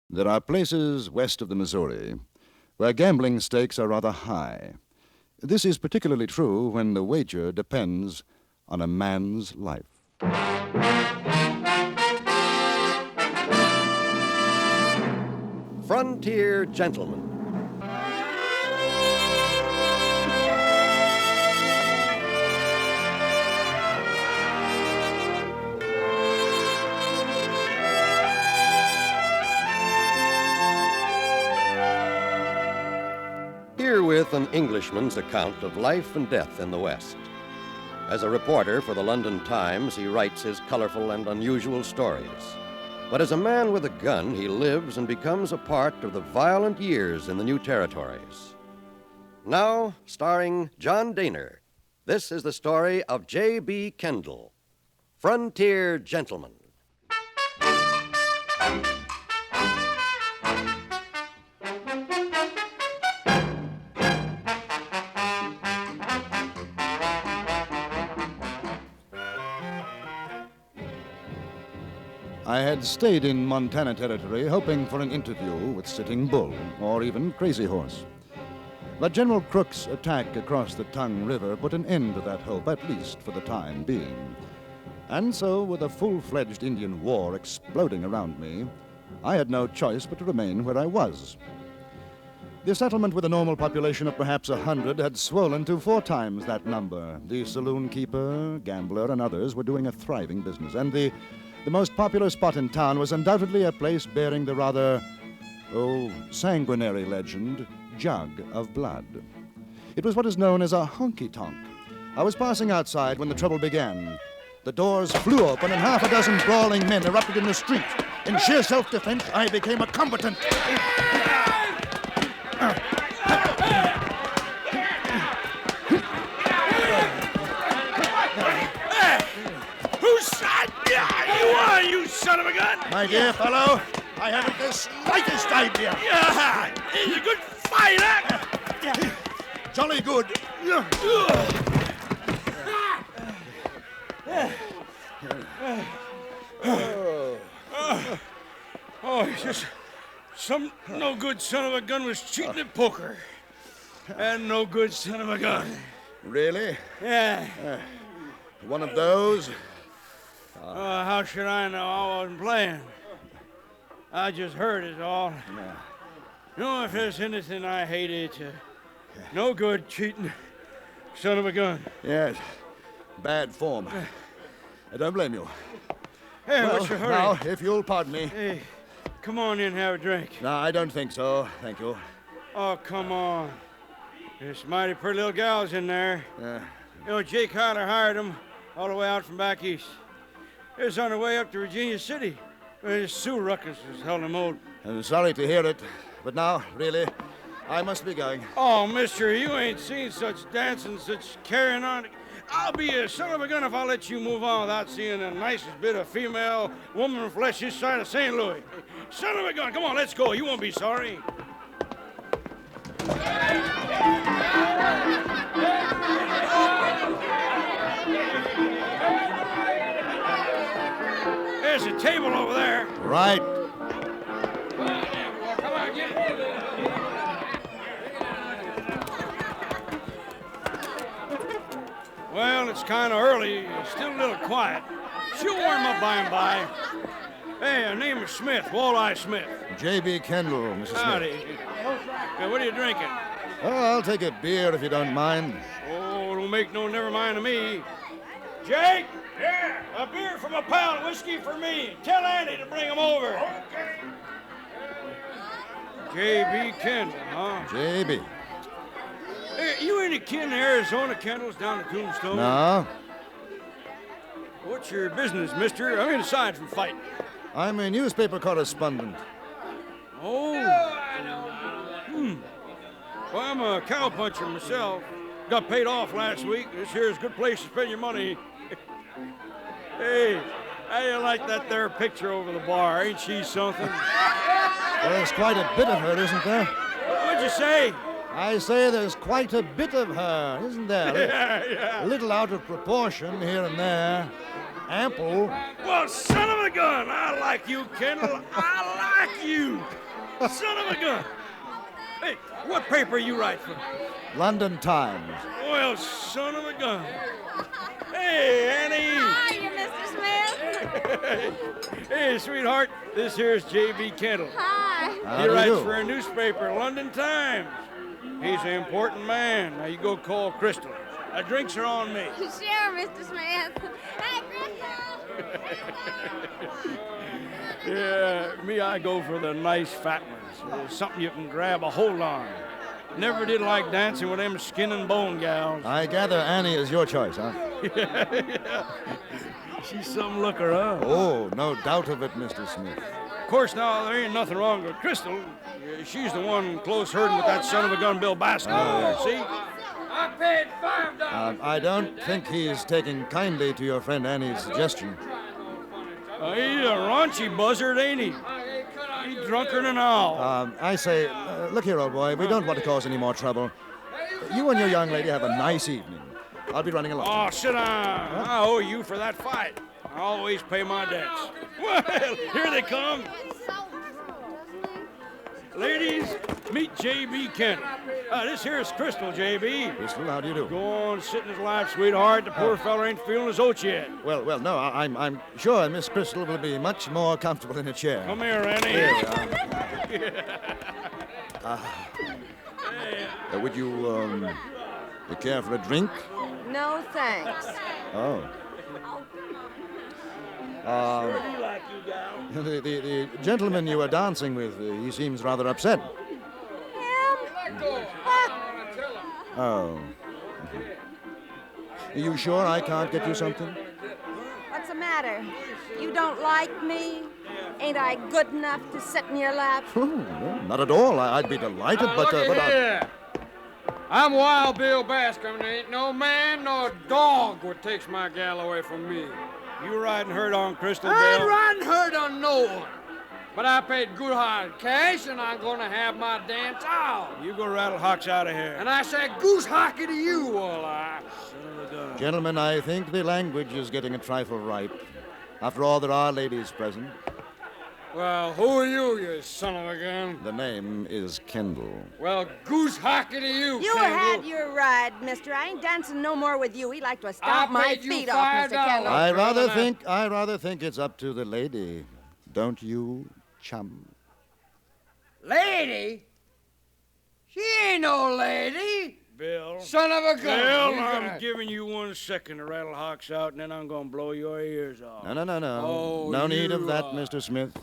There are places west of the Missouri where gambling stakes are rather high. This is particularly true when the wager depends on a man's life. Frontier Gentleman. Herewith an Englishman's account of life and death in the West. As a reporter for the London Times, he writes his colorful and unusual stories. But as a man with a gun, he lives and becomes a part of the violent years in the new territories. Now, starring John Daner, this is the story of J.B. Kendall, Frontier Gentleman. I had stayed in Montana Territory hoping for an interview with Sitting Bull or even Crazy Horse. But General Crook's attack across the Tongue River put an end to that hope, at least for the time being. And so, with a full-fledged Indian war exploding around me, I had no choice but to remain where I was. The settlement, with a normal population of perhaps 100, had swollen to 4 times that number. The saloon keeper, gambler, and others were doing a thriving business, and the most popular spot in town was undoubtedly a place bearing the rather, sanguinary legend, Jug of Blood. It was what is known as a honky-tonk. I was passing outside when the trouble began. The doors flew open and half a dozen brawling men erupted in the street. In sheer self-defense, I became a combatant. You son of a gun! My dear fellow, I haven't the slightest idea. Yeah, he's a good fighter. Jolly good. He's just some no good son of a gun was cheating at poker. And no good son of a gun. Really? Yeah. One of those? How should I know? I wasn't playing. I just heard it all. You know, if there's anything I hate, it's no good cheating son of a gun. Yes. Bad form. I don't blame you. Hey, Well, what's your hurry? now, if you'll pardon me. Hey, come on in and have a drink. No, I don't think so. Thank you. Oh, come on. There's some mighty pretty little gals in there. You know, Jake Hyler hired them all the way out from back east. It was on their way up to Virginia City. This Sioux ruckus was held them old. I'm sorry to hear it, but now, really, I must be going. Oh, mister, you ain't seen such dancing, such carrying on. I'll be a son of a gun if I let you move on without seeing the nicest bit of female woman flesh this side of St. Louis. Son of a gun, come on, let's go. You won't be sorry. There's a table over there. Right. Come on, get it. Well, it's kind of early. Still a little quiet. She'll warm up by and by. Hey, her name is Smith, Walleye Smith. J.B. Kendall, Mrs. Smith. Howdy. Hey, what are you drinking? Oh, I'll take a beer if you don't mind. Oh, don't make no never mind to me. Jake? Yeah? A beer from a pal, whiskey for me. Tell Andy to bring him over. Okay. J.B. Kendall, huh? J.B. Hey, you ain't a kin to Arizona Kendalls down at Tombstone? No, What's your business, mister? I'm inside from fighting. I'm a newspaper correspondent. Oh. Well, I'm a cowpuncher myself. Got paid off last week. This here's a good place to spend your money. Hey, how you like that there picture over the bar? Ain't she something? Well, there's quite a bit of her, isn't there? What'd you say? I say there's quite a bit of her, isn't there? Yeah. A little out of proportion here and there. Ample. Well, son of a gun, I like you, Kendall. I like you. Son of a gun! Hey, what paper you write for? London Times. Well, son of a gun. Hey, Annie! Hiya, Mr. Smith. Hey, sweetheart, this here's J.B. Kendall. Hi. How He do you writes do? for a newspaper, London Times. He's an important man. Now, you go call Crystal. Drinks are on me. Sure, Mr. Smith. Hey, Crystal. Yeah, me, I go for the nice fat ones. Something you can grab a hold on. Never did like dancing with them skin and bone gals. I gather Annie is your choice, huh? She's some looker, huh? Oh, no doubt of it, Mr. Smith. Of course, now, there ain't nothing wrong with Crystal. She's the one close herding with that son of a gun Bill Baskin. See? I paid $5. I don't think he's taking kindly to your friend Annie's suggestion. He's a raunchy buzzard, ain't he? He's drunker than an owl. I say, look here, old boy, we don't want to cause any more trouble. You and your young lady have a nice evening. I'll be running along. Oh, sit down. I owe you for that fight. I always pay my debts. Well, here they come. Ladies, meet J.B. Kent. This here's Crystal, J.B. Crystal, how do you do? Go on, sit in his lap, sweetheart. The poor fella ain't feeling his oats yet. Well, no, I'm sure Miss Crystal will be much more comfortable in a chair. Come here, Annie. Here, would you care for a drink? No, thanks. Oh. He like you, gal. The gentleman you were dancing with, he seems rather upset. Him? Oh. Are you sure I can't get you something? What's the matter? You don't like me? Ain't I good enough to sit in your lap? Oh, no, not at all. I'd be delighted, but Yeah. I'm Wild Bill Bascom, and there ain't no man nor dog what takes my gal away from me. You riding herd on Crystal, I ain't Bill? riding herd on no one. But I paid good hard cash, and I'm gonna have my dance out. You go rattle Hawks out of here. And I say goose hockey to you, Walleye. Gentlemen, I think the language is getting a trifle ripe. After all, there are ladies present. Well, who are you son of a gun? The name is Kendall. Well, goose hockey to you, You Kendall. had your ride, mister. I ain't dancing no more with you. He like to I stomp my paid you feet off, Mr. $5. Kendall. I brother, rather think it's up to the lady. Don't you, chum? Lady? She ain't no lady. Bill. Son of a gun. Bill, You I'm got- giving you 1 second to rattle Hawks out, and then I'm going to blow your ears off. No. Oh, No need of you that, are- Mr. Smith.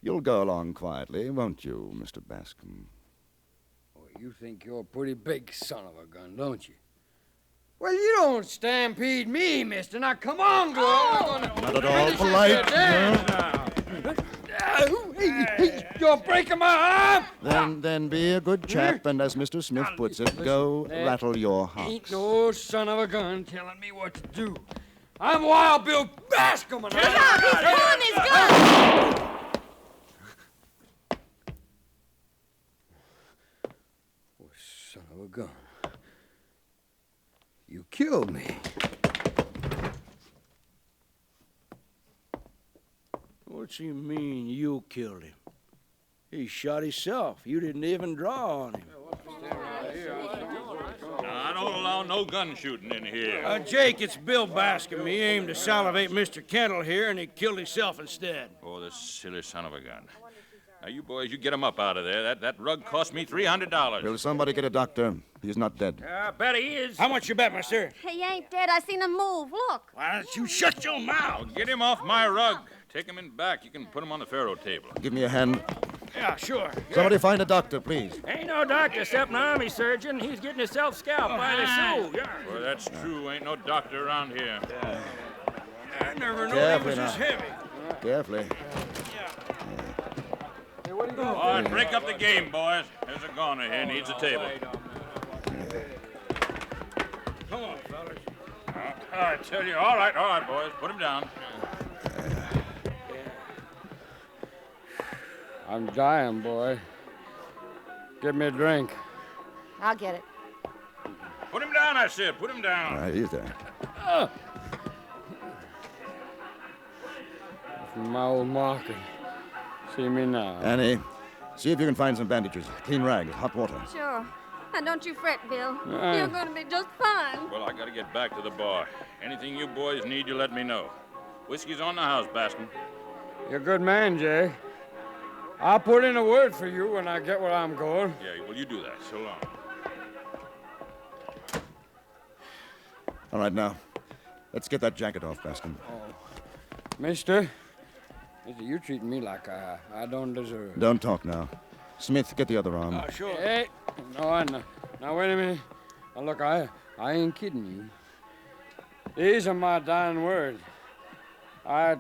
You'll go along quietly, won't you, Mr. Bascom? Oh, you think you're a pretty big son of a gun, don't you? Well, you don't stampede me, mister. Now, come on, girl. Oh. Not at all polite. You're breaking my arm. Then be a good chap, and as Mr. Smith puts it, go rattle your Ain't Hawks. no son of a gun telling me what to do. I'm Wild Bill Bascom. And Look out, he's pulling his gun! Oh, son of a gun. You killed me. What's he mean you killed him? He shot himself. You didn't even draw on him. I don't allow no gun shooting in here. Jake, it's Bill Bascom. He aimed to salivate Mr. Kendall here, and he killed himself instead. Oh, this silly son of a gun. Now, you boys, you get him up out of there. That rug cost me $300. Will somebody get a doctor? He's not dead. I bet he is. How much you bet, mister? He ain't dead. I seen him move. Look. Why don't you shut your mouth? Now, get him off my rug. Take him in back. You can put him on the faro table. Give me a hand. Yeah, sure. Somebody find a doctor, please. Ain't no doctor except an army surgeon. He's getting himself scalped by the Sioux. Yeah. Well, that's true. Ain't no doctor around here. I never knew he Carefully was now. this heavy. Carefully. All right, break up the game, boys. There's a goner here. Needs a table. Come on, fellas. I tell you. All right, boys. Put him down. I'm dying, boy. Give me a drink. I'll get it. Put him down, I said. Put him down. All right, he's there. From my old market. See me now. Annie, see if you can find some bandages, clean rags, hot water. Sure. And don't you fret, Bill. Aye. You're going to be just fine. Well, I gotta get back to the bar. Anything you boys need, you let me know. Whiskey's on the house, Bascom. You're a good man, Jay. I'll put in a word for you when I get where I'm going. Yeah, well, you do that. So long. All right, now, let's get that jacket off, Bascom. Mister, you treating me like I don't deserve. Don't talk now. Smith, get the other arm. Sure. Hey, no. Now, wait a minute. Now, look, I ain't kidding you. These are my dying words. I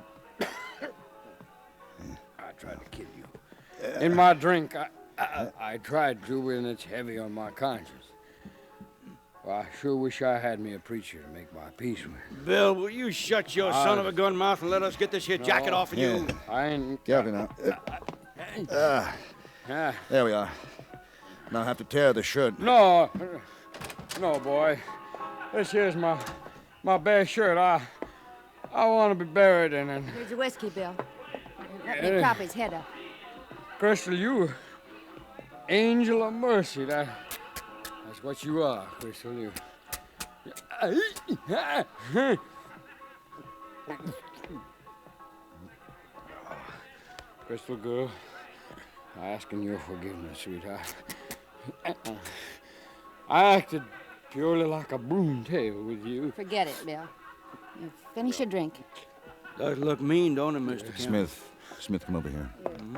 tried to kill you. In my drink, I tried to, and it's heavy on my conscience. Well, I sure wish I had me a preacher to make my peace with. Bill, will you shut your son of a gun mouth and let us get this here jacket off of you? I ain't... Carefully now. There we are. Now I have to tear the shirt. No, boy. This here's my bare shirt. I want to be buried in it. Here's your whiskey, Bill. Let me prop his head up. Crystal, you angel of mercy. That's what you are, Crystal. You. Crystal girl, asking your forgiveness, sweetheart. I acted purely like a broomtail with you. Forget it, Bill. You finish your drink. Does look mean, don't it, Mr. Kent? Smith, come over here.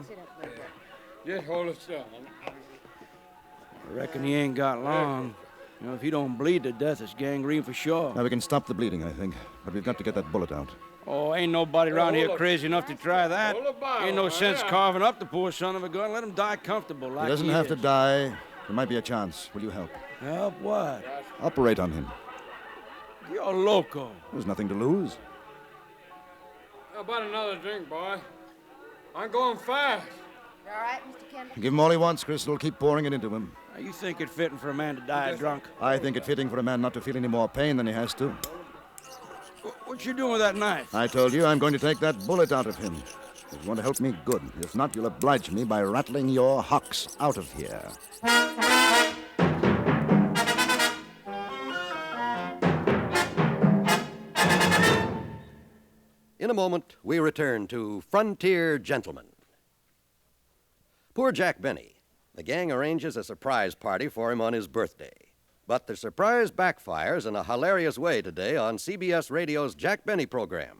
Sit up right there. Just hold it still. I reckon he ain't got long. You know, if he don't bleed to death, it's gangrene for sure. Now we can stop the bleeding, I think, but we've got to get that bullet out. Oh, ain't nobody around here crazy enough to try that. Hold the Bible, Ain't no sense yeah. carving up the poor son of a gun. Let him die comfortable like He doesn't have to die. There might be a chance. Will you help? Help what? Operate on him. You're loco. There's nothing to lose. How about another drink, boy? I'm going fast. You all right, Mr. Kendall? Give him all he wants, Crystal. Keep pouring it into him. Now, you think it fitting for a man to die drunk? I think it fitting for a man not to feel any more pain than he has to. What you doing with that knife? I told you I'm going to take that bullet out of him. If you want to help me, good. If not, you'll oblige me by rattling your hocks out of here. In a moment, we return to Frontier Gentlemen. Poor Jack Benny. The gang arranges a surprise party for him on his birthday. But the surprise backfires in a hilarious way today on CBS Radio's Jack Benny program.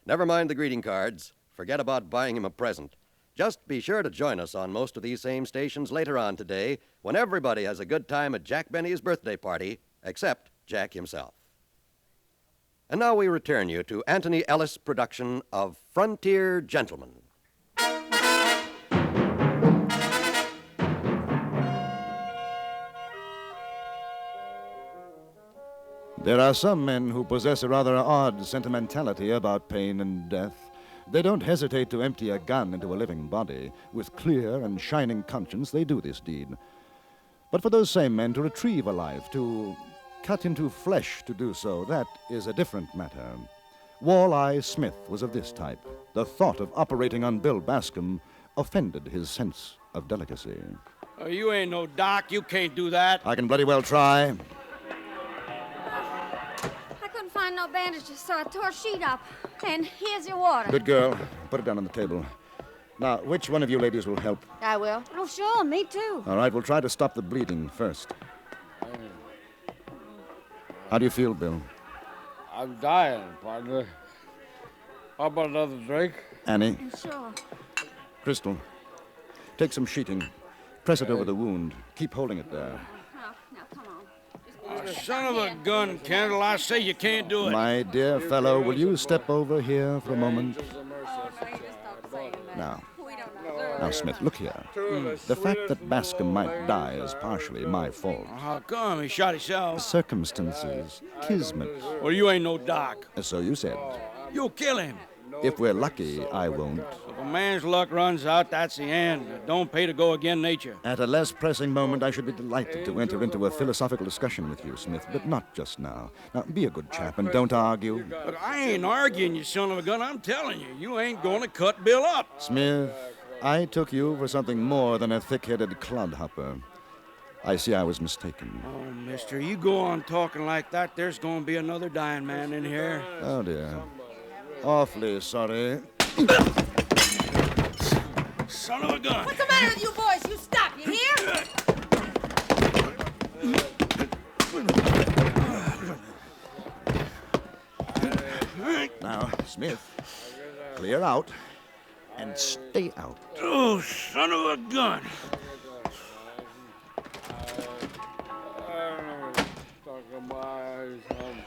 Never mind the greeting cards. Forget about buying him a present. Just be sure to join us on most of these same stations later on today when everybody has a good time at Jack Benny's birthday party, except Jack himself. And now we return you to Anthony Ellis' production of Frontier Gentlemen. There are some men who possess a rather odd sentimentality about pain and death. They don't hesitate to empty a gun into a living body. With clear and shining conscience, they do this deed. But for those same men to retrieve a life, to cut into flesh to do so, that is a different matter. Walleye Smith was of this type. The thought of operating on Bill Bascom offended his sense of delicacy. Oh, you ain't no doc. You can't do that. I can bloody well try. I couldn't find no bandages, so I tore a sheet up. And here's your water. Good girl. Put it down on the table. Now, which one of you ladies will help? I will. Oh, sure, me too. All right, we'll try to stop the bleeding first. How do you feel, Bill? I'm dying, partner. How about another drink? Annie, Sure. Crystal, take some sheeting. Press it over the wound. Keep holding it there. Now, come on. Son of a gun, Kendall. I say you can't do it. My dear fellow, will you step over here for a moment? Now, Smith, look here. The fact that Bascom might die is partially my fault. How come? He shot himself. Circumstances, kismet. Well, you ain't no doc. So you said. You'll kill him. If we're lucky, I won't. If a man's luck runs out, that's the end. It don't pay to go again nature. At a less pressing moment, I should be delighted to enter into a philosophical discussion with you, Smith, but not just now. Now, be a good chap and don't argue. But I ain't arguing, you son of a gun. I'm telling you, you ain't gonna cut Bill up. Smith, I took you for something more than a thick-headed clodhopper. I see I was mistaken. Oh, mister, you go on talking like that, there's going to be another dying man in here. Oh, dear. Awfully sorry. Son of a gun. What's the matter with you boys? You stop, you hear? Now, Smith, clear out and stay out. Oh, son of a gun.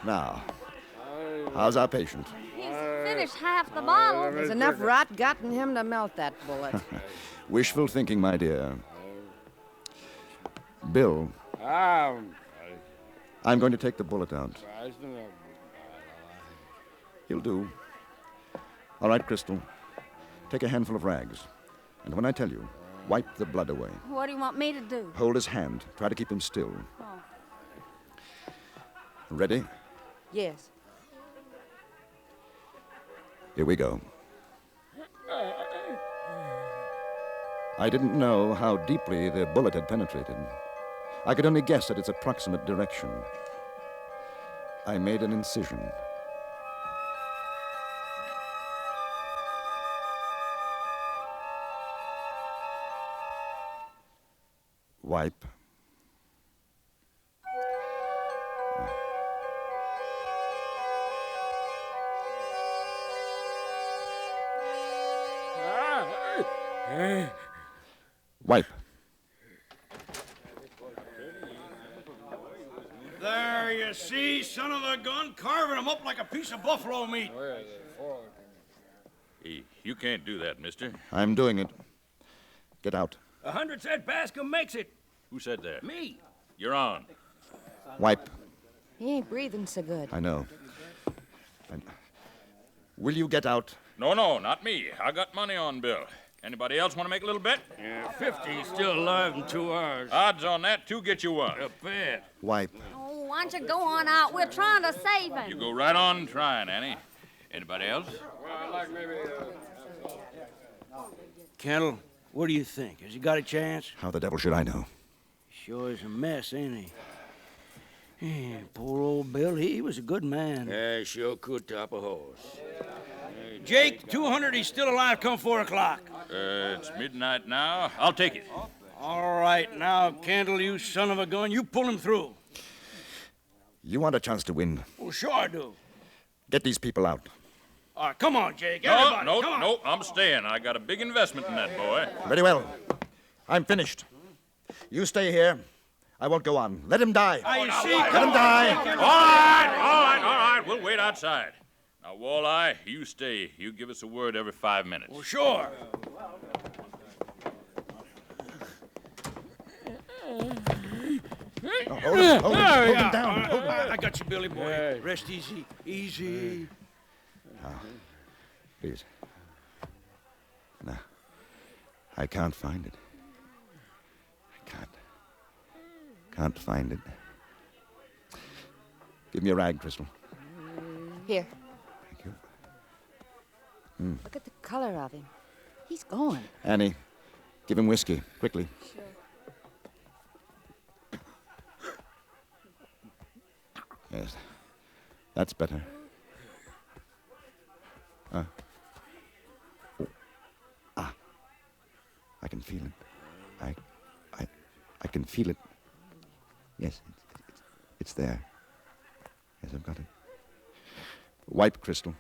Now, how's our patient? He's finished half the bottle. There's enough rot got in him to melt that bullet. Wishful thinking, my dear. Bill, I'm going to take the bullet out. He'll do. All right, Crystal. Take a handful of rags. And when I tell you, wipe the blood away. What do you want me to do? Hold his hand. Try to keep him still. Oh. Ready? Yes. Here we go. I didn't know how deeply the bullet had penetrated. I could only guess at its approximate direction. I made an incision. Wipe. Wipe. There you see, son of a gun, carving him up like a piece of buffalo meat. You can't do that, mister. I'm doing it. Get out. 100 said Bascom makes it. Who said that? Me. You're on. Wipe. He ain't breathing so good. I know. Will you get out? No, not me. I got money on Bill. Anybody else want to make a little bet? Yeah, 50 is still alive in 2 hours. Odds on that, 2 get you 1. A bet. Wipe. Oh, why don't you go on out? We're trying to save him. You go right on trying, Annie. Anybody else? Kendall, what do you think? Has he got a chance? How the devil should I know? Sure is a mess, ain't he? Yeah, poor old Bill, he was a good man. Yeah, sure could top a horse. Jake, 200, he's still alive come 4 o'clock. It's midnight now. I'll take it. All right, now, Kendall, you son of a gun, you pull him through. You want a chance to win. Well, sure I do. Get these people out. All right, come on, Jake, everybody, come on. No, I'm staying. I got a big investment in that boy. Very well. I'm finished. You stay here. I won't go on. Let him die. You see, Let him die. All right. We'll wait outside. Now, Walleye, you stay. You give us a word every 5 minutes. Well, sure. Hold him down. All right, I got you, Billy boy. Hey. Rest easy. Easy. Please. No. I can't find it. Can't find it. Give me a rag, Crystal. Here. Thank you. Look at the color of him. He's going. Annie, give him whiskey, quickly. Sure. Yes. That's better. I can feel it. I can feel it. Yes, it's there. Yes, I've got it. Wipe, Crystal.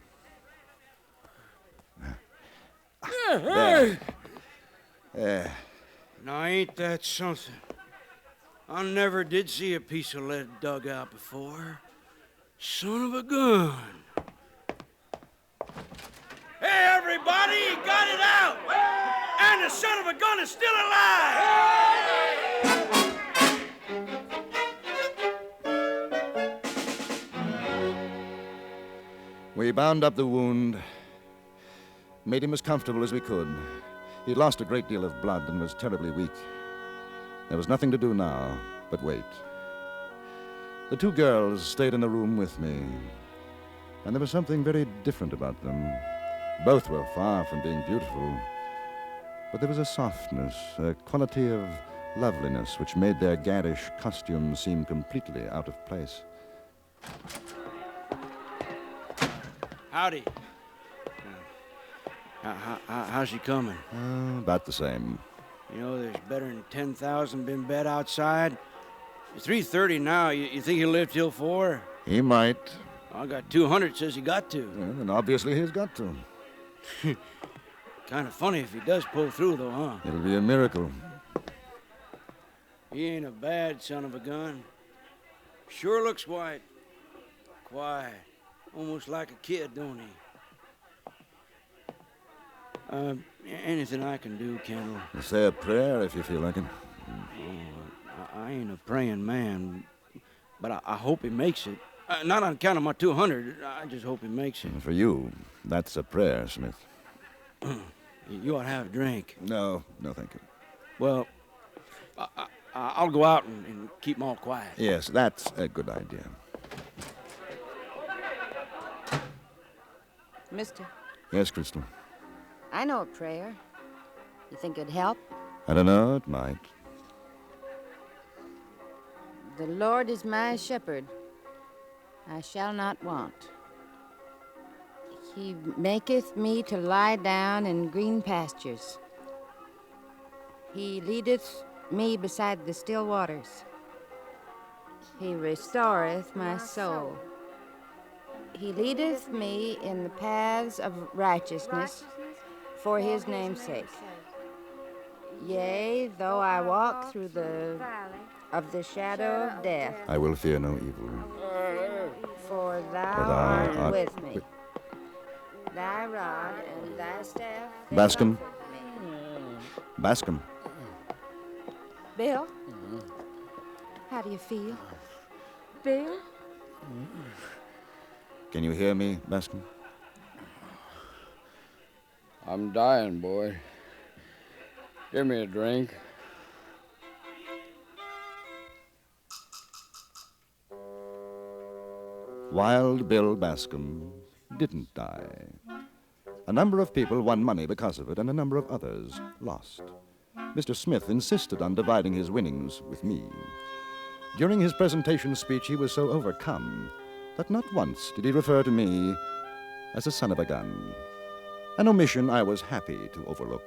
There. Now, ain't that something? I never did see a piece of lead dug out before. Son of a gun. Hey, everybody, he got it out! And the son of a gun is still alive! We bound up the wound, made him as comfortable as we could. He'd lost a great deal of blood and was terribly weak. There was nothing to do now but wait. The 2 girls stayed in the room with me, and there was something very different about them. Both were far from being beautiful, but there was a softness, a quality of loveliness which made their garish costumes seem completely out of place. Howdy. How's she coming? About the same. You know, there's better than 10,000 been bet outside. It's 3:30 now. You think he'll live till 4? He might. I got 200 says he got to. Well, then obviously he's got to. Kind of funny if he does pull through, though, huh? It'll be a miracle. He ain't a bad son of a gun. Sure looks white. Quiet. Almost like a kid, don't he? Anything I can do, Kendall? Say a prayer if you feel like it. I ain't a praying man, but I hope he makes it. Not on account of my 200. I just hope he makes it. For you, that's a prayer, Smith. You ought to have a drink. No, thank you. Well, I'll go out and keep 'em all quiet. Yes, that's a good idea. Mister, Yes, Crystal. I know a prayer. You think it'd help? I don't know, it might. The Lord is my shepherd. I shall not want. He maketh me to lie down in green pastures. He leadeth me beside the still waters. He restoreth my soul. He leadeth me in the paths of righteousness for his name's sake. Yea, though I walk through the shadow of death, I will fear no evil. for thou For thou art art with me. Thy rod and thy staff. they Bascom. comfort me. Bascom. Bill? How do you feel? Bill? Can you hear me, Bascom? I'm dying, boy. Give me a drink. Wild Bill Bascom didn't die. A number of people won money because of it, and a number of others lost. Mr. Smith insisted on dividing his winnings with me. During his presentation speech, he was so overcome that not once did he refer to me as a son of a gun, an omission I was happy to overlook.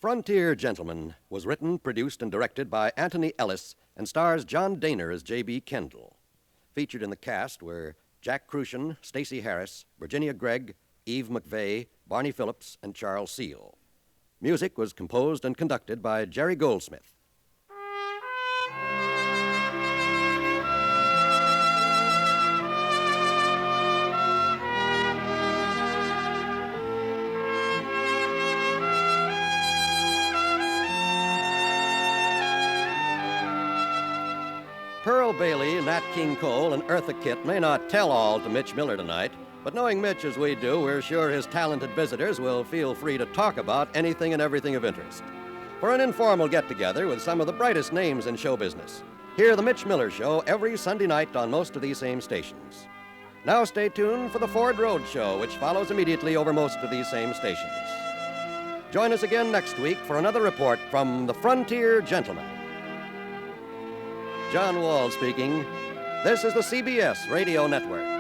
Frontier Gentleman was written, produced, and directed by Anthony Ellis and stars John Daner as J.B. Kendall. Featured in the cast were Jack Crucian, Stacey Harris, Virginia Gregg, Eve McVeigh, Barney Phillips, and Charles Seal. Music was composed and conducted by Jerry Goldsmith. Pearl Bailey, Nat King Cole, and Eartha Kitt may not tell all to Mitch Miller tonight, but knowing Mitch as we do, we're sure his talented visitors will feel free to talk about anything and everything of interest. For an informal get-together with some of the brightest names in show business, hear The Mitch Miller Show every Sunday night on most of these same stations. Now stay tuned for the Ford Road Show, which follows immediately over most of these same stations. Join us again next week for another report from the Frontier Gentleman. John Wall speaking. This is the CBS Radio Network.